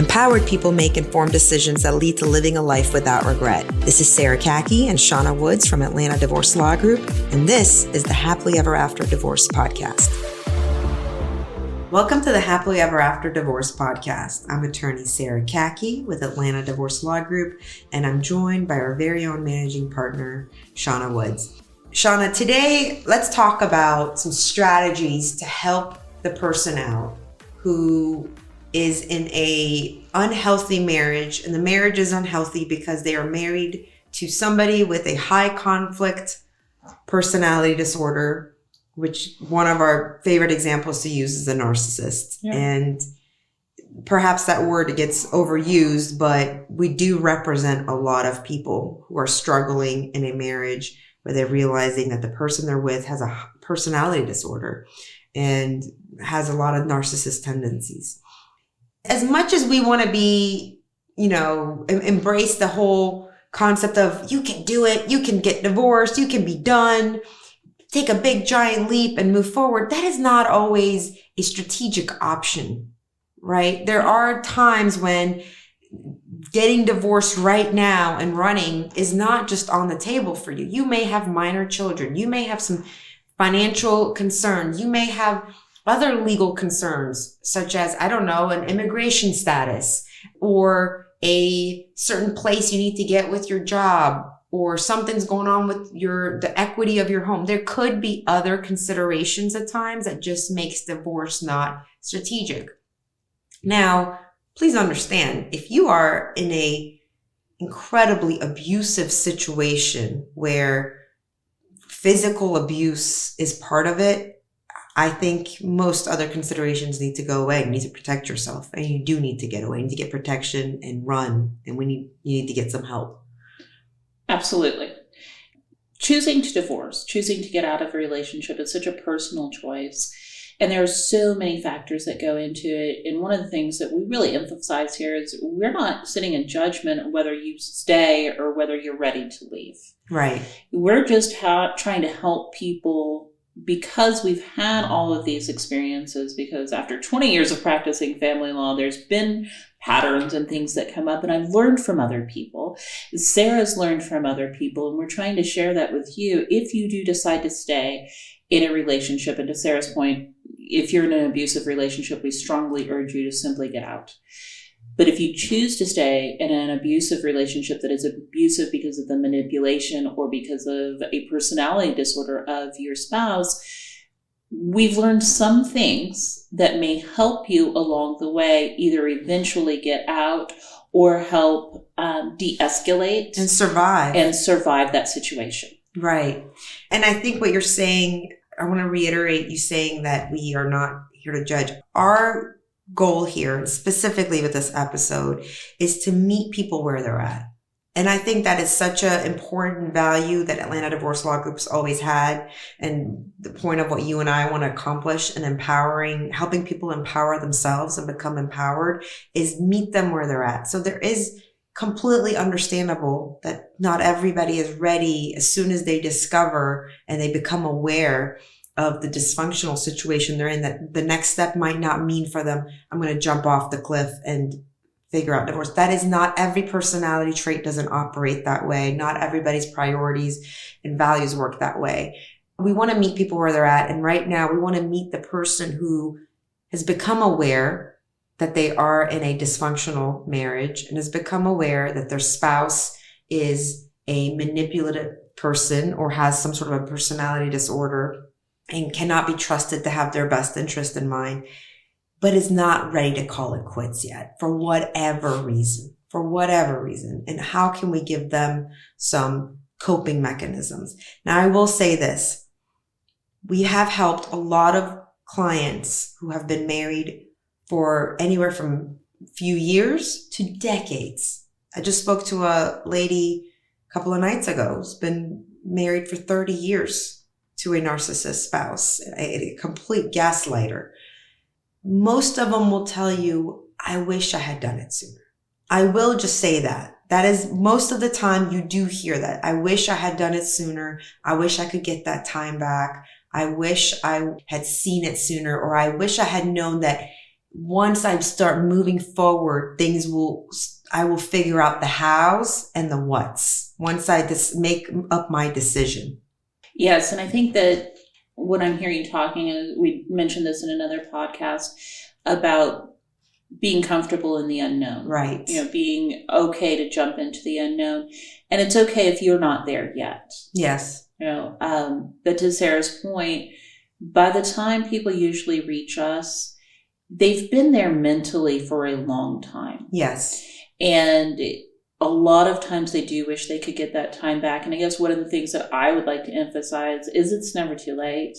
Empowered people make informed decisions that lead to living a life without regret. This is Sarah Kaki and Shauna Woods from Atlanta Divorce Law Group, and this is the Happily Ever After Divorce Podcast. Welcome to the Happily Ever After Divorce Podcast. I'm attorney Sarah Kaki with Atlanta Divorce Law Group, and I'm joined by our very own managing partner, Shauna Woods. Shauna, today let's talk about some strategies to help the person out who is in a unhealthy marriage, and the marriage is unhealthy because they are married to somebody with a high conflict personality disorder, which one of our favorite examples to use is a narcissist. Yeah. And perhaps that word gets overused, but we do represent a lot of people who are struggling in a marriage where they're realizing that the person they're with has a personality disorder and has a lot of narcissist tendencies. As much as we want to be, embrace the whole concept of you can do it, you can get divorced, you can be done, take a big giant leap and move forward, that is not always a strategic option, right? There are times when getting divorced right now and running is not just on the table for you. You may have minor children. You may have some financial concerns. You may have other legal concerns, such as, an immigration status or a certain place you need to get with your job, or something's going on with the equity of your home. There could be other considerations at times that just makes divorce not strategic. Now, please understand, if you are in a incredibly abusive situation where physical abuse is part of it, I think most other considerations need to go away. You need to protect yourself, and you do need to get away. You need to get protection and run, and you need to get some help. Absolutely. Choosing to divorce, choosing to get out of a relationship is such a personal choice. And there are so many factors that go into it. And one of the things that we really emphasize here is we're not sitting in judgment on whether you stay or whether you're ready to leave. Right. We're just trying to help people because we've had all of these experiences, because after 20 years of practicing family law, there's been patterns and things that come up, and I've learned from other people. Sarah's learned from other people, and we're trying to share that with you. If you do decide to stay in a relationship, and to Sarah's point, if you're in an abusive relationship, we strongly urge you to simply get out. But if you choose to stay in an abusive relationship that is abusive because of the manipulation or because of a personality disorder of your spouse, we've learned some things that may help you along the way, either eventually get out or help de-escalate and survive that situation. Right. And I think what you're saying, I want to reiterate you saying that we are not here to judge. Our goal here, specifically with this episode, is to meet people where they're at. And I think that is such an important value that Atlanta Divorce Law Group's always had. And the point of what you and I want to accomplish in helping people empower themselves and become empowered is meet them where they're at. So there is completely understandable that not everybody is ready as soon as they discover and they become aware of the dysfunctional situation they're in, that the next step might not mean for them, I'm going to jump off the cliff and figure out divorce. That is not every personality trait doesn't operate that way. Not everybody's priorities and values work that way. We want to meet people where they're at. And right now we want to meet the person who has become aware that they are in a dysfunctional marriage and has become aware that their spouse is a manipulative person or has some sort of a personality disorder and cannot be trusted to have their best interest in mind, but is not ready to call it quits yet for whatever reason. And how can we give them some coping mechanisms? Now, I will say this. We have helped a lot of clients who have been married for anywhere from a few years to decades. I just spoke to a lady a couple of nights ago who's been married for 30 years to a narcissist spouse, a complete gaslighter. Most of them will tell you, I wish I had done it sooner. I will just say that. That is, most of the time you do hear that. I wish I had done it sooner. I wish I could get that time back. I wish I had seen it sooner, or I wish I had known that once I start moving forward, I will figure out the hows and the whats once I just make up my decision. Yes. And I think that what I'm hearing you talking, and we mentioned this in another podcast, about being comfortable in the unknown. Right. Being okay to jump into the unknown. And it's okay if you're not there yet. Yes. But to Sarah's point, by the time people usually reach us, they've been there mentally for a long time. Yes. And a lot of times they do wish they could get that time back. And I guess one of the things that I would like to emphasize is it's never too late.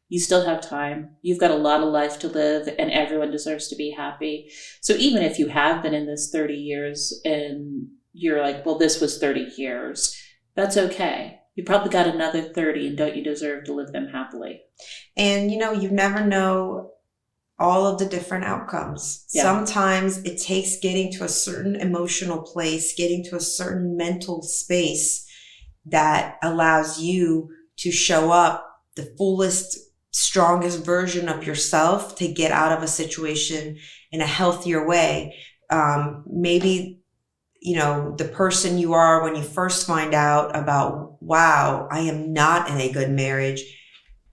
You still have time. You've got a lot of life to live, and everyone deserves to be happy. So even if you have been in this 30 years and you're like, well, this was 30 years, that's okay. You probably got another 30, and don't you deserve to live them happily? And, you never know all of the different outcomes. Yeah. Sometimes it takes getting to a certain emotional place, getting to a certain mental space that allows you to show up the fullest, strongest version of yourself to get out of a situation in a healthier way. Maybe, the person you are when you first find out about, wow, I am not in a good marriage.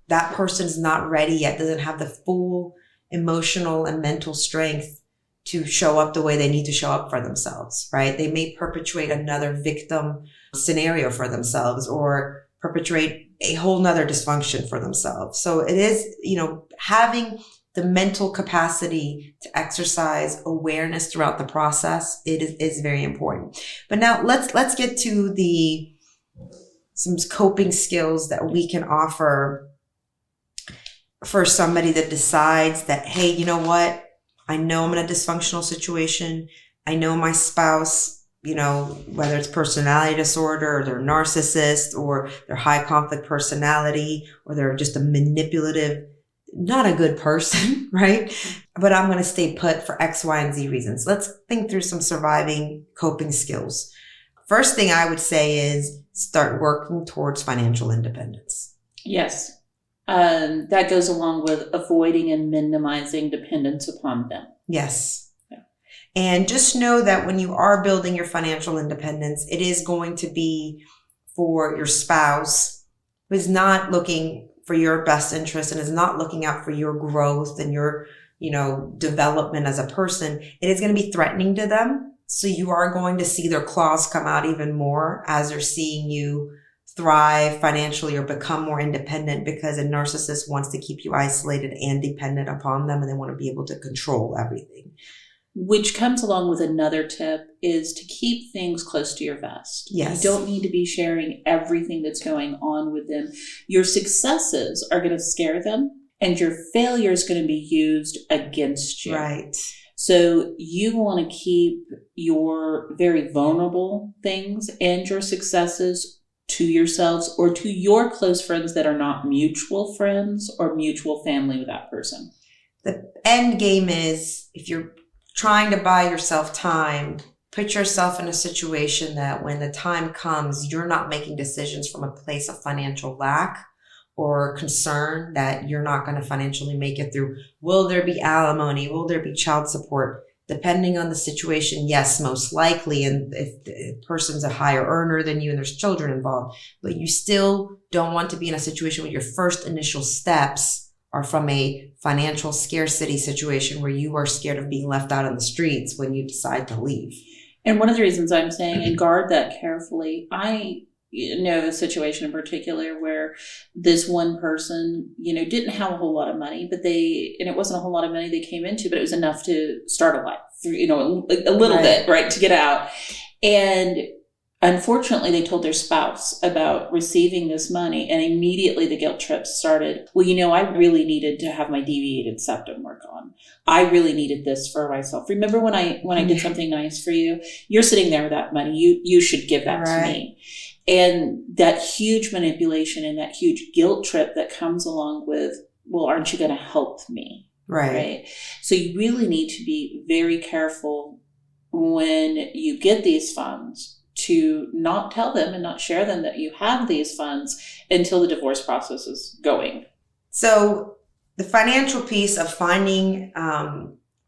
That person's not ready yet, doesn't have the full emotional and mental strength to show up the way they need to show up for themselves, right? They may perpetuate another victim scenario for themselves or perpetuate a whole nother dysfunction for themselves. So it is, having the mental capacity to exercise awareness throughout the process, it is very important. But now let's get to some coping skills that we can offer for somebody that decides that, hey, you know what? I know I'm in a dysfunctional situation. I know my spouse, whether it's personality disorder or they're narcissist or they're high conflict personality or they're just a manipulative, not a good person, right? But I'm going to stay put for X, Y, and Z reasons. Let's think through some surviving coping skills. First thing I would say is start working towards financial independence. Yes. That goes along with avoiding and minimizing dependence upon them. Yes. Yeah. And just know that when you are building your financial independence, it is going to be for your spouse who is not looking for your best interest and is not looking out for your growth and your, development as a person. It is going to be threatening to them. So you are going to see their claws come out even more as they're seeing you thrive financially or become more independent, because a narcissist wants to keep you isolated and dependent upon them, and they want to be able to control everything. Which comes along with another tip is to keep things close to your vest. Yes. You don't need to be sharing everything that's going on with them. Your successes are going to scare them, and your failure is going to be used against you. Right. So you want to keep your very vulnerable things and your successes to yourselves or to your close friends that are not mutual friends or mutual family with that person. The end game is, if you're trying to buy yourself time, put yourself in a situation that when the time comes, you're not making decisions from a place of financial lack or concern that you're not going to financially make it through. Will there be alimony? Will there be child support? Depending on the situation, yes, most likely. And if the person's a higher earner than you and there's children involved, but you still don't want to be in a situation where your first initial steps are from a financial scarcity situation where you are scared of being left out on the streets when you decide to leave. And one of the reasons I'm saying, and guard that carefully, I know a situation in particular where this one person, didn't have a whole lot of money, and it wasn't a whole lot of money they came into, but it was enough to start a life, a little bit, right, to get out. And unfortunately, they told their spouse about receiving this money, and immediately the guilt trips started. Well, I really needed to have my deviated septum work on. I really needed this for myself. Remember when I did something nice for you? You're sitting there with that money. You should give that to me. And that huge manipulation and that huge guilt trip that comes along with, well, aren't you going to help me? Right. So you really need to be very careful when you get these funds to not tell them and not share them that you have these funds until the divorce process is going. So the financial piece of finding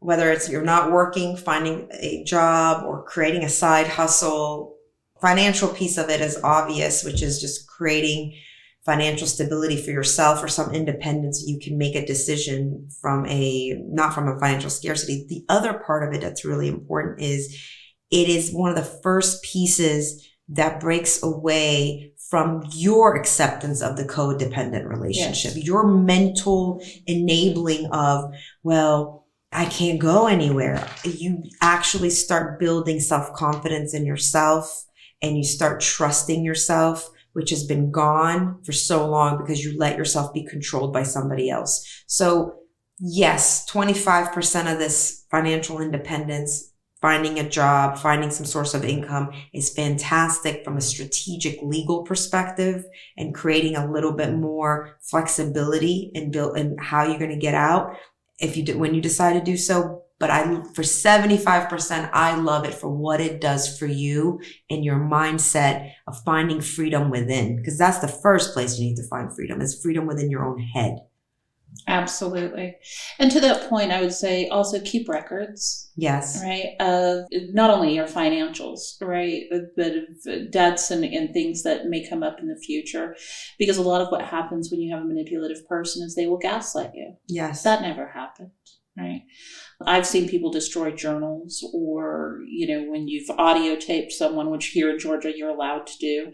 whether it's you're not working, finding a job, or creating a side hustle. Financial piece of it is obvious, which is just creating financial stability for yourself or some independence. You can make a decision not from a financial scarcity. The other part of it that's really important is it is one of the first pieces that breaks away from your acceptance of the codependent relationship, yes. Your mental enabling of, well, I can't go anywhere. You actually start building self-confidence in yourself and you start trusting yourself, which has been gone for so long because you let yourself be controlled by somebody else. So yes, 25% of this financial independence, finding a job, finding some source of income is fantastic from a strategic legal perspective and creating a little bit more flexibility in how you're going to get out when you decide to do so. But for 75%, I love it for what it does for you and your mindset of finding freedom within, because that's the first place you need to find freedom, is freedom within your own head. Absolutely. And to that point, I would say also keep records. Yes. Right. Of not only your financials, right, but of debts and things that may come up in the future. Because a lot of what happens when you have a manipulative person is they will gaslight you. Yes. That never happened. Right. I've seen people destroy journals, or, when you've audio taped someone, which here in Georgia you're allowed to do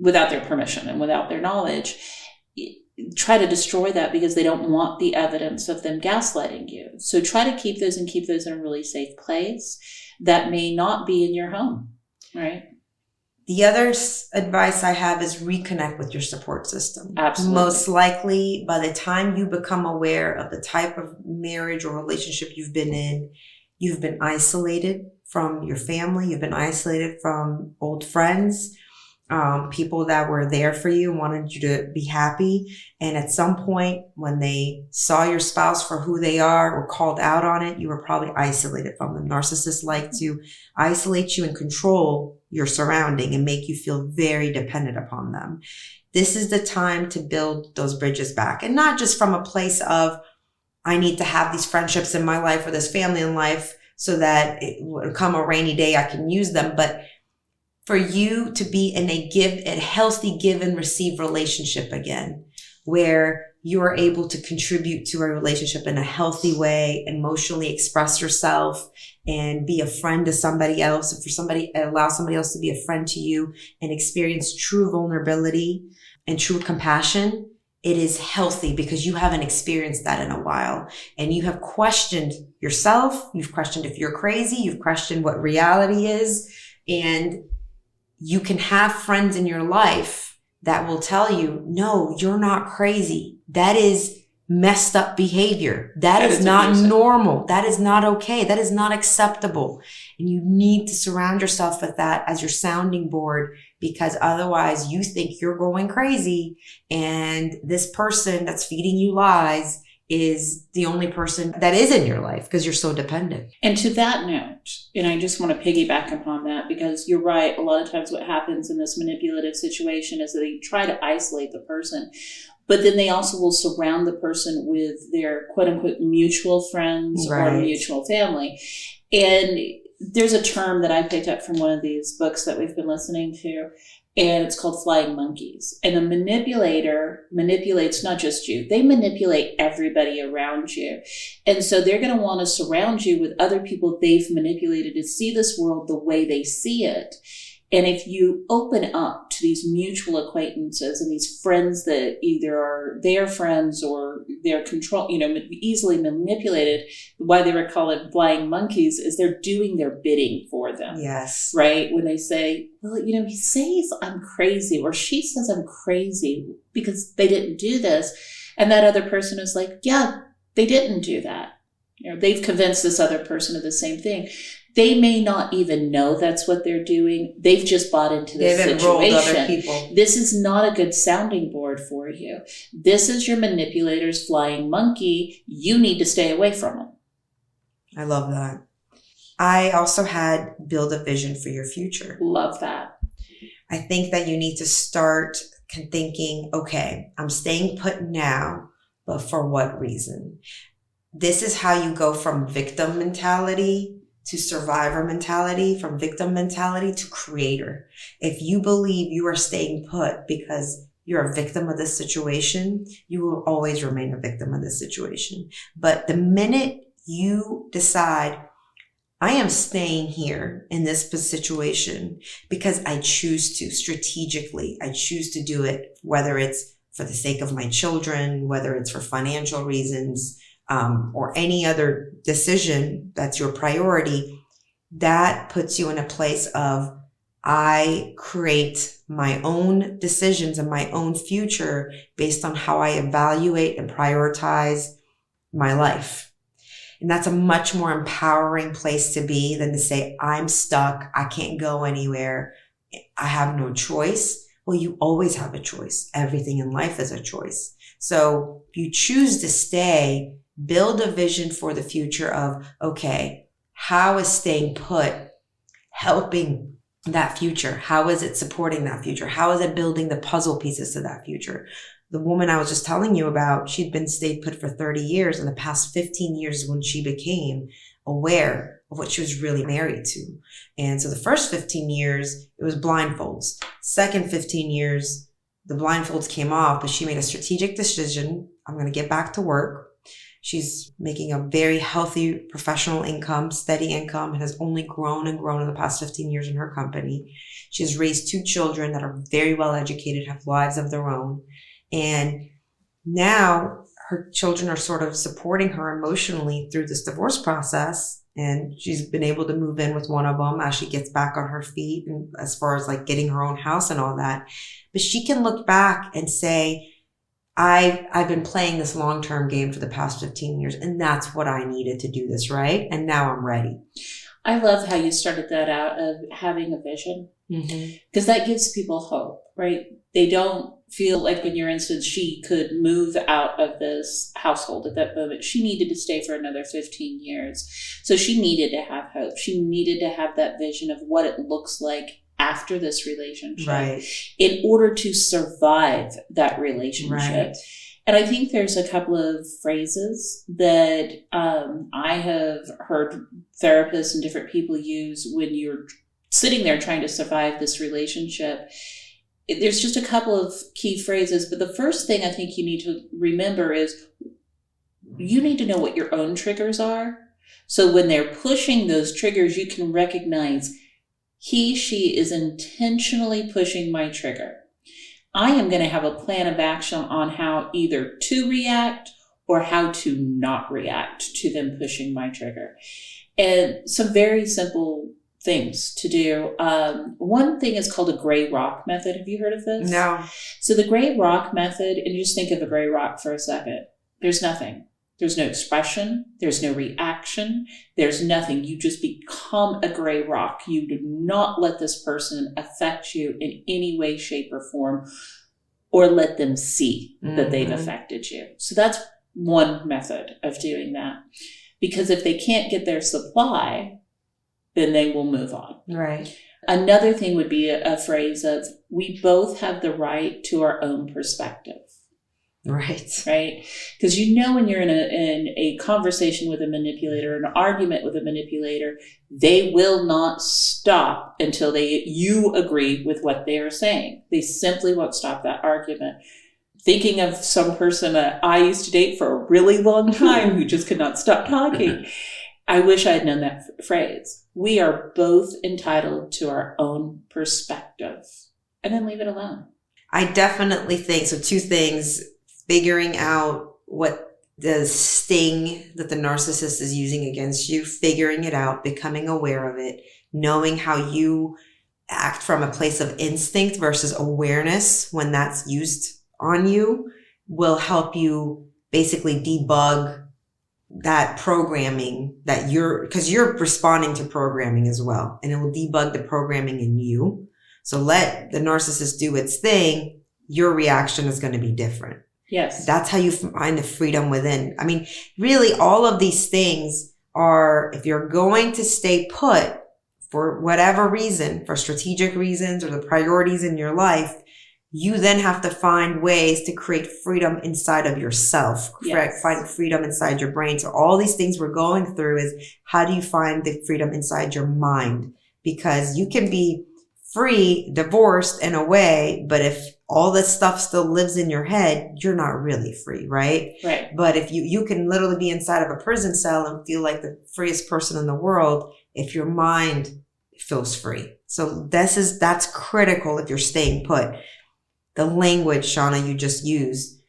without their permission and without their knowledge, try to destroy that because they don't want the evidence of them gaslighting you. So try to keep those in a really safe place that may not be in your home. Right. The other advice I have is reconnect with your support system. Absolutely. Most likely, by the time you become aware of the type of marriage or relationship you've been in, you've been isolated from your family. You've been isolated from old friends, people that were there for you and wanted you to be happy. And at some point, when they saw your spouse for who they are or called out on it, you were probably isolated from them. Narcissists like to isolate you and control your surrounding and make you feel very dependent upon them. This is the time to build those bridges back, and not just from a place of, I need to have these friendships in my life or this family in life so that it will come a rainy day, I can use them, but for you to be in a healthy give and receive relationship again, where you are able to contribute to a relationship in a healthy way, emotionally express yourself and be a friend to somebody else. And allow somebody else to be a friend to you and experience true vulnerability and true compassion. It is healthy because you haven't experienced that in a while, and you have questioned yourself. You've questioned if you're crazy. You've questioned what reality is, and you can have friends in your life that will tell you, no, you're not crazy. That is messed up behavior. That is not normal. That is not okay. That is not acceptable. And you need to surround yourself with that as your sounding board, because otherwise you think you're going crazy and this person that's feeding you lies is the only person that is in your life because you're so dependent. And to that note, and I just want to piggyback upon that, because you're right, a lot of times what happens in this manipulative situation is that they try to isolate the person, but then they also will surround the person with their quote unquote mutual friends or mutual family. And there's a term that I picked up from one of these books that we've been listening to, and it's called flying monkeys. And a manipulator manipulates not just you, they manipulate everybody around you. And so they're going to want to surround you with other people they've manipulated to see this world the way they see it. And if you open up to these mutual acquaintances and these friends that either are their friends or they're easily manipulated, why they were called flying monkeys is they're doing their bidding for them. Yes. Right? When they say, well, he says I'm crazy, or she says I'm crazy because they didn't do this. And that other person is like, yeah, they didn't do that. They've convinced this other person of the same thing. They may not even know that's what they're doing. They've just bought into this situation. Other people. This is not a good sounding board for you. This is your manipulator's flying monkey. You need to stay away from them. I love that. I also had build a vision for your future. Love that. I think that you need to start thinking, okay, I'm staying put now, but for what reason? this is how you go from victim mentality to survivor mentality, from victim mentality to creator. If you believe you are staying put because you're a victim of this situation, you will always remain a victim of this situation. But the minute you decide, I am staying here in this situation because I choose to strategically, I choose to do it, whether it's for the sake of my children, whether it's for financial reasons, or any other decision that's your priority, that puts you in a place of, I create my own decisions and my own future based on how I evaluate and prioritize my life. And that's a much more empowering place to be than to say, I'm stuck, I can't go anywhere, I have no choice. Well, you always have a choice. Everything in life is a choice. So if you choose to stay, build a vision for the future of, okay, how is staying put helping that future? How is it supporting that future? How is it building the puzzle pieces to that future? The woman I was just telling you about, she'd been stayed put for 30 years. In the past 15 years when she became aware of what she was really married to. And so the first 15 years, it was blindfolds. Second 15 years, the blindfolds came off, but she made a strategic decision. I'm going to get back to work. She's making a very healthy professional income, steady income, and has only grown and grown in the past 15 years in her company. She has raised 2 children that are very well educated, have lives of their own. And now her children are sort of supporting her emotionally through this divorce process. And she's been able to move in with one of them as she gets back on her feet, and as far as like getting her own house and all that. But she can look back and say, I've been playing this long-term game for the past 15 years, and that's what I needed to do this, right? And now I'm ready. I love how you started that out of having a vision, because that gives people hope, right? They don't feel like, in your instance, she could move out of this household at that moment. She needed to stay for another 15 years. So she needed to have hope. She needed to have that vision of what it looks like after this relationship, right, in order to survive that relationship. Right. And I think there's a couple of phrases that I have heard therapists and different people use when you're sitting there trying to survive this relationship. There's just a couple of key phrases, but the first thing I think you need to remember is you need to know what your own triggers are. So when they're pushing those triggers, you can recognize, she is intentionally pushing my trigger. I am going to have a plan of action on how either to react or how to not react to them pushing my trigger. And some very simple things to do. One thing is called a gray rock method. Have you heard of this? No. So the gray rock method, and just think of a gray rock for a second. There's nothing. There's no expression. There's no reaction. There's nothing. You just become a gray rock. You do not let this person affect you in any way, shape, or form, or let them see that they've affected you. So that's one method of doing that. Because if they can't get their supply, then they will move on. Right. Another thing would be a phrase of, we both have the right to our own perspective. Right. Right. Because when you're in a conversation with a manipulator, an argument with a manipulator, they will not stop until you agree with what they are saying. They simply won't stop that argument. Thinking of some person that I used to date for a really long time who just could not stop talking. I wish I had known that phrase. We are both entitled to our own perspective, and then leave it alone. I definitely think so. 2 things. Figuring out what the sting that the narcissist is using against you, figuring it out, becoming aware of it, knowing how you act from a place of instinct versus awareness when that's used on you will help you basically debug that programming that because you're responding to programming as well, and it will debug the programming in you. So let the narcissist do its thing. Your reaction is going to be different. Yes. That's how you find the freedom within. I mean, really, all of these things are, if you're going to stay put for whatever reason, for strategic reasons or the priorities in your life, you then have to find ways to create freedom inside of yourself, Yes. find freedom inside your brain. So all these things we're going through is how do you find the freedom inside your mind? Because you can be free, divorced in a way, but if all this stuff still lives in your head, you're not really free, right? Right. But if you can literally be inside of a prison cell and feel like the freest person in the world if your mind feels free. So that's critical if you're staying put. The language, Shauna, you just used,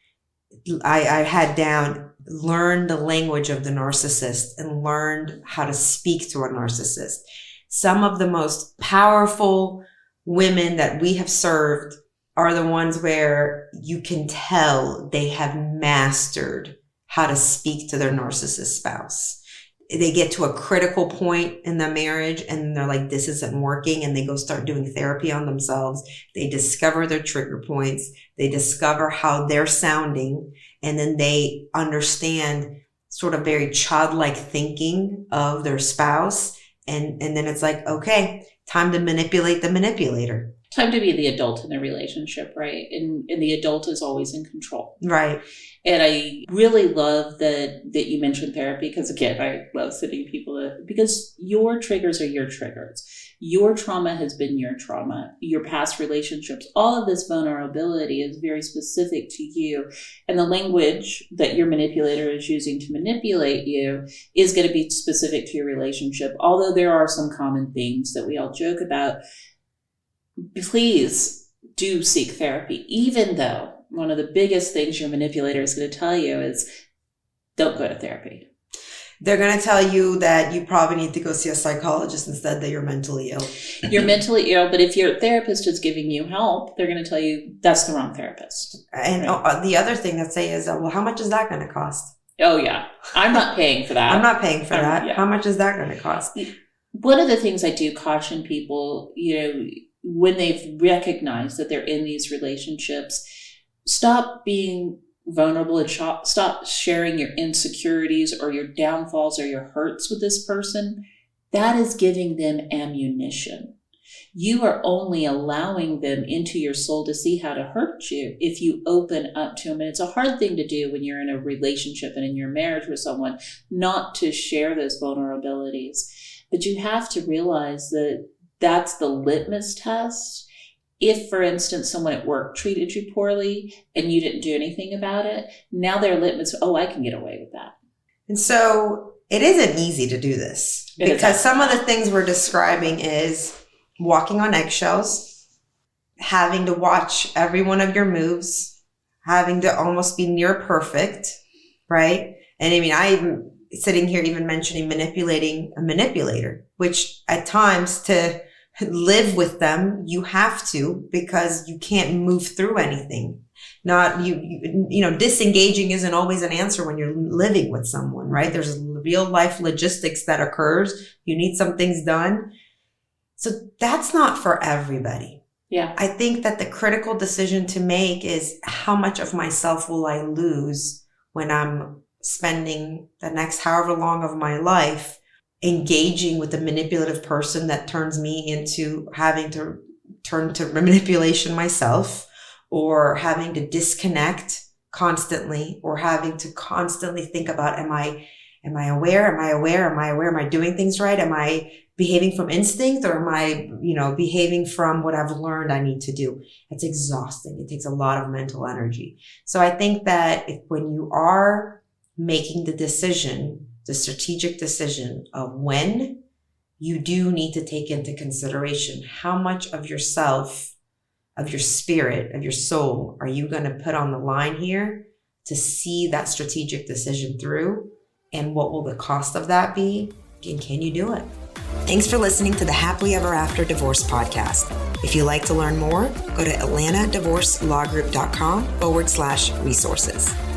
I had down, learn the language of the narcissist and learned how to speak to a narcissist. Some of the most powerful women that we have served are the ones where you can tell they have mastered how to speak to their narcissist spouse. They get to a critical point in the marriage and they're like, this isn't working. And they go start doing therapy on themselves. They discover their trigger points. They discover how they're sounding. And then they understand sort of very childlike thinking of their spouse. And then it's like, okay, time to manipulate the manipulator. Time to be the adult in the relationship, right? And the adult is always in control. Right. And I really love that you mentioned therapy because, again, I love sitting people because your triggers are your triggers. Your trauma has been your trauma. Your past relationships, all of this vulnerability is very specific to you. And the language that your manipulator is using to manipulate you is going to be specific to your relationship. Although there are some common things that we all joke about, please do seek therapy, even though one of the biggest things your manipulator is going to tell you is don't go to therapy. They're going to tell you that you probably need to go see a psychologist instead, that you're mentally ill. You're mentally ill, but if your therapist is giving you help, they're going to tell you that's the wrong therapist. And right? The other thing that say is, well, how much is that going to cost? Oh, yeah. I'm not paying for that. I'm not paying for that. Yeah. How much is that going to cost? One of the things I do caution people, when they've recognized that they're in these relationships, stop being vulnerable and stop sharing your insecurities or your downfalls or your hurts with this person. That is giving them ammunition. You are only allowing them into your soul to see how to hurt you if you open up to them. And it's a hard thing to do when you're in a relationship and in your marriage with someone, not to share those vulnerabilities. But you have to realize that that's the litmus test. If, for instance, someone at work treated you poorly and you didn't do anything about it, now their litmus, I can get away with that. And so it isn't easy to do this because some of the things we're describing is walking on eggshells, having to watch every one of your moves, having to almost be near perfect, right? And I mean, I'm sitting here even mentioning manipulating a manipulator, which at times to live with them, you have to, because you can't move through anything. Disengaging isn't always an answer when you're living with someone, right? There's real life logistics that occurs. You need some things done. So that's not for everybody. Yeah. I think that the critical decision to make is how much of myself will I lose when I'm spending the next however long of my life engaging with a manipulative person that turns me into having to turn to manipulation myself, or having to disconnect constantly, or having to constantly think about, am I aware? Am I aware? Am I aware? Am I doing things right? Am I behaving from instinct, or am I, behaving from what I've learned I need to do? It's exhausting. It takes a lot of mental energy. So I think that when you are making the decision, the strategic decision of when you do need to take into consideration how much of yourself, of your spirit, of your soul, are you going to put on the line here to see that strategic decision through? And what will the cost of that be? And can you do it? Thanks for listening to the Happily Ever After Divorce podcast. If you'd like to learn more, go to atlantadivorcelawgroup.com/resources.